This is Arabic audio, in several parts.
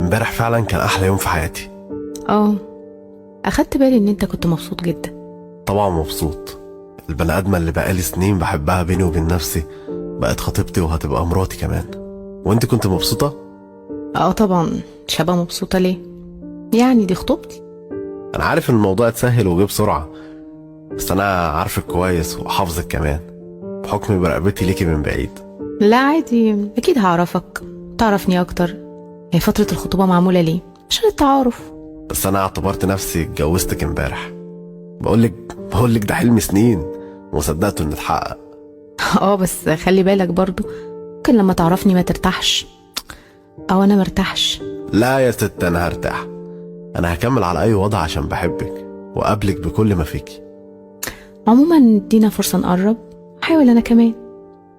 امبارح فعلا كان احلى يوم في حياتي. اه، اخدت بالي ان انت كنت مبسوط جدا. طبعا مبسوط. البني ادمه اللي بقالي سنين بحبها بيني وبين نفسي بقت خطيبتي وهتبقى مراتي كمان. وانت كنت مبسوطه؟ اه طبعا، مش هبقى مبسوطه ليه؟ يعني دي خطوبتي. انا عارف ان الموضوع اتسهل وجه بسرعه، بس انا عارفك كويس وحافظك كمان بحكم مراقبتي ليكي من بعيد. لا عادي، اكيد هعرفك، تعرفني اكتر. هي فتره الخطوبه معموله ليه؟ عشان التعارف. بس انا اعتبرت نفسي اتجوزتك امبارح. بقولك ده حلم سنين وصدقته انه اتحقق. اه بس خلي بالك برضو، ممكن لما تعرفني ما ترتاحش او انا مرتاحش. لا يا ست، انا هرتاح. انا هكمل على اي وضع عشان بحبك وقابلك بكل ما فيكي. عموما ادينا فرصه نقرب، حاول انا كمان.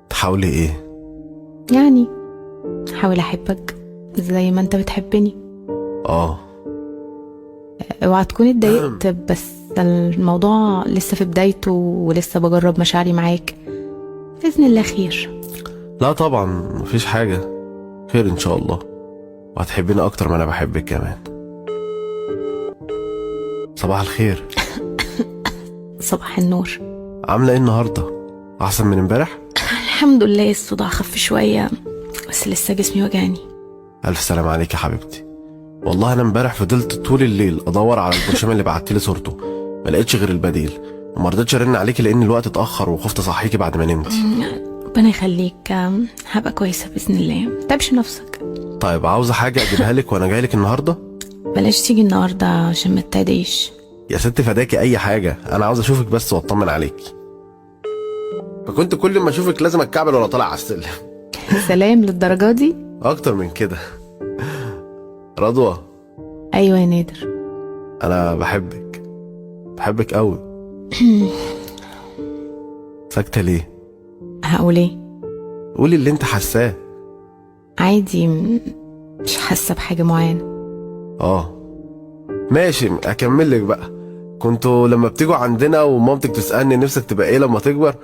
تحاولي ايه؟ يعني حاول احبك زي ما انت بتحبني. اه. اوعى تكون اتضايقت، بس الموضوع لسه في بدايته ولسه بجرب مشاعري معاك. بإذن الله خير. لا طبعا مفيش حاجة، خير ان شاء الله، وهتحبيني اكتر ما انا بحبك كمان. صباح الخير. صباح النور. عاملة ايه النهاردة؟ احسن من امبارح؟ الحمد لله، الصداع خف شوية بس لسه جسمي وجعني. الف سلام عليك يا حبيبتي. والله انا امبارح فضلت طول الليل ادور على البرشام اللي بعتلي صورته، ما لقيتش غير البديل، وما رضيتش ارن عليكي لان الوقت اتاخر وخفت اصحيكي بعد ما نمتي. ربنا يخليك، هبقى كويسة بإذن الله، متعبش نفسك. طيب عاوزة حاجة اجيبها لك وانا جايلك النهاردة؟ بلاش تيجي النهاردة عشان ما تتعديش. يا ست فداكي اي حاجة، انا عاوز اشوفك بس واطمن عليكي. فكنت كل ما اشوفك لازم اتكعبل وانا طالع على السلم. سلام للدرجة دي؟ اكتر من كده. رضوى. ايوه يا نادر. انا بحبك قوي. ساكتة ليه؟ هقول ايه؟ قولي اللي انت حاساه. عادي، مش حاسة بحاجة معينة. اه ماشي، اكمل لك بقى. كنتوا لما بتيجوا عندنا ومامتك تسالني نفسك تبقى ايه لما تكبر،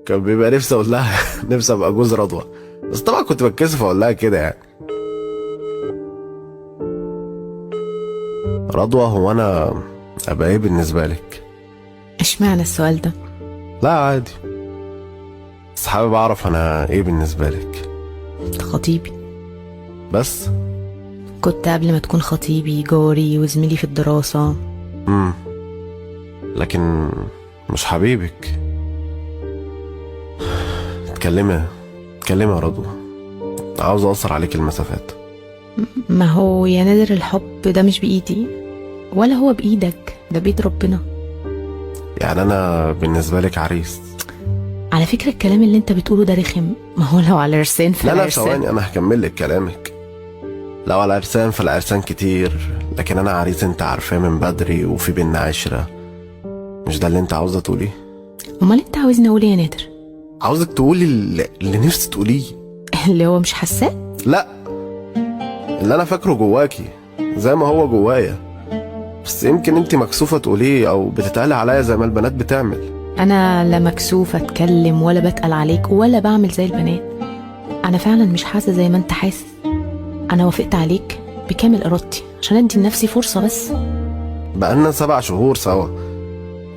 كان بيبقى نفسي اقول لها نفسي ابقى جوز رضوى، بس طبعا كنت بتكسف اقول لها كده يعني. رضوى، هو انا ابقى ايه بالنسبه لك؟ اشمعنى السؤال ده؟ لا عادي، بس حابب اعرف انا ايه بالنسبه لك. خطيبي. بس كنت قبل ما تكون خطيبي جاري وزميلي في الدراسة. لكن مش حبيبك. اتكلمي يا رضوى، عاوز اقصر عليك المسافات. ما هو يا نادر، الحب ده مش بإيدي ولا هو بإيدك، ده بإيد ربنا. يعني انا بالنسبه لك عريس؟ على فكرة الكلام اللي انت بتقوله ده رخم، ما هو لو على عرسان لا فالعرسان. ثواني، انا هكمل لك كلامك. لو على عرسان فالعرسان كتير، لكن انا عريس انت عارفاه من بدري وفي بينا عشرة. مش ده اللي انت عاوزه تقوليه؟ امال انت عاوزني اقول ايه يا نادر؟ عاوزك تقولي اللي نفسي تقوليه. اللي هو مش حاساه؟ لا، اللي انا فاكره جواكي زي ما هو جوايا، بس يمكن انت مكسوفه تقوليه او بتتقلي عليا زي ما البنات بتعمل. انا لا مكسوفة اتكلم ولا بتقل عليك ولا بعمل زي البنات. انا فعلا مش حاسة زي ما انت حاسس. انا وافقت عليك بكامل ارادتي عشان ادي لنفسي فرصة بس. بقالنا 7 شهور سوا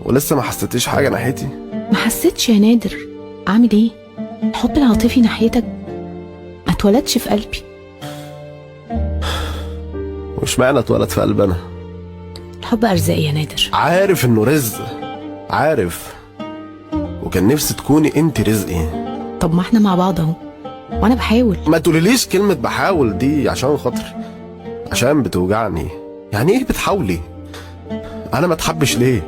ولسه ما حسيتيش حاجه ناحيتي؟ ما حسيتش يا نادر، اعمل ايه؟ الحب العاطفي ناحيتك ما اتولدش في قلبي. وش معنى اتولد في قلبنا؟ الحب ارزاق يا نادر. عارف انه رزق، عارف، وكان نفسي تكوني انت رزقي. طب ما احنا مع بعض اهو، وانا بحاول. ما تقوليليش كلمة بحاول دي عشان خاطر، عشان بتوجعني. يعني ايه بتحاولي؟ انا ما اتحبش ليه؟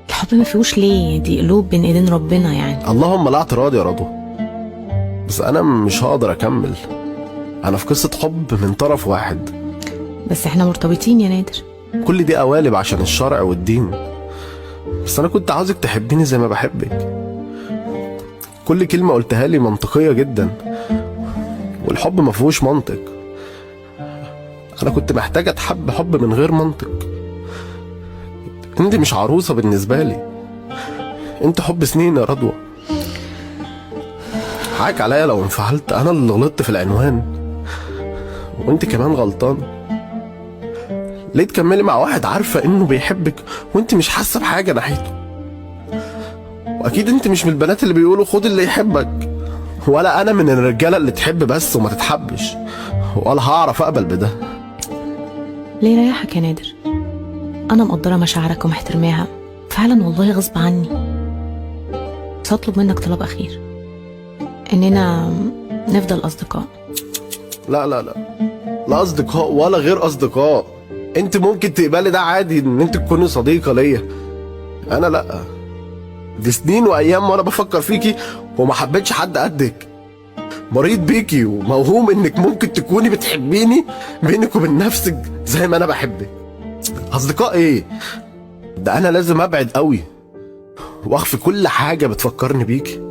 الحب ما فيهوش ليه، دي قلوب بين ايدين ربنا يعني. اللهم لا اعتراض يا رضوى، بس انا مش هقدر اكمل. انا في قصة حب من طرف واحد. بس احنا مرتبطين يا نادر. كل دي قوالب عشان الشرع والدين، بس انا كنت عاوزك تحبيني زي ما بحبك. كل كلمة قلتها لي منطقية جدا، والحب ما فيهوش منطق. انا كنت محتاج اتحب حب من غير منطق. انت مش عروسة بالنسبة لي، انت حب سنين يا رضوى. حقك عليا لو انفعلت، انا اللي غلطت في العنوان وانت كمان غلطان. ليه تكملي مع واحد عارفة انه بيحبك وانت مش حاسة بحاجة ناحيته؟ واكيد انت مش من البنات اللي بيقولوا خد اللي يحبك، ولا انا من الرجالة اللي تحب بس وما تتحبش، ولا هعرف اقبل بده. ليه ريحك يا نادر؟ انا مقدره مشاعرك ومحترماها فعلا والله غصب عني، بس هطلب منك طلب اخير، اننا نفضل اصدقاء. لا لا لا، لا اصدقاء ولا غير اصدقاء. انت ممكن تقبلي ده عادي ان انت تكوني صديقة ليا، انا لا. دي سنين وايام وانا بفكر فيكي وما حبيتش حد قدك. مريض بيكي وموهوم انك ممكن تكوني بتحبيني بينك وبين نفسك زي ما انا بحبك. اصدقاء ايه؟ ده انا لازم ابعد قوي واخفي كل حاجة بتفكرني بيكي.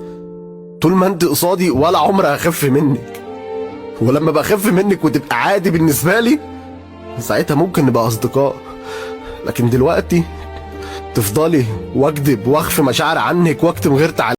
طول ما انت قصادي ولا عمر هخف منك، ولما بخف منك وتبقى عادي بالنسبة لي ساعتها ممكن نبقى اصدقاء. لكن دلوقتي تفضلي واكذب واخفي مشاعر عنك واكتم غيرت عليك.